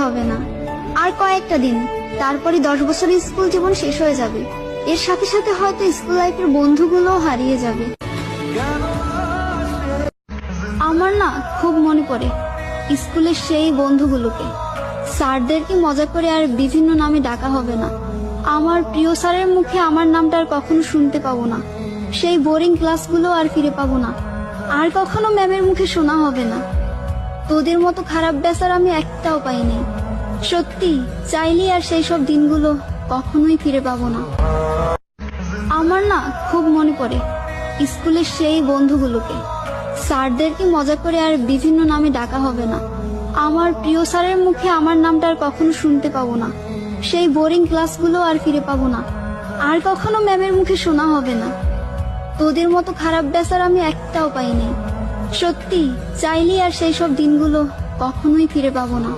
হবে না। আর কয়েকটা দিন, তারপরে 10 বছরের স্কুল জীবন শেষ হয়ে যাবে। এর সাথে সাথে হয়তো স্কুল লাইফের বন্ধুগুলোও হারিয়ে যাবে। আমার না খুব মনে পড়ে স্কুলের সেই বন্ধুগুলোকে। স্যারদেরকে মজা করে আর বিভিন্ন নামে ডাকা হবে না। আমার প্রিয় স্যারের মুখে আমার নামটা আর কখনো শুনতে পাবো না। সেই বোরিং ক্লাসগুলো আর ফিরে পাবো না। আর কখনো ম্যামের মুখে শোনা হবে না, তোদের মতো খারাপ ব্যাচার আমি একটাও পাইনি। সত্যি চাইলে আর সেই সব দিনগুলো কখনোই ফিরে পাবো না। আমার না খুব মনে পড়ে স্কুলের সেই বন্ধুগুলোকে। স্যারদেরকে মজা করে আর বিভিন্ন নামে ডাকা হবে না। আমার প্রিয় স্যারের মুখে আমার নামটা আর কখনো শুনতে পাবো না। সেই বোরিং ক্লাসগুলো আর ফিরে পাবো না। আর কখনো ম্যামের মুখে শোনা হবে না, তোদের মতো খারাপ ব্যাচার আমি একটাও পাইনি। সত্যি চাইলে আর সেই সব দিনগুলো কখনোই ফিরে পাবো না।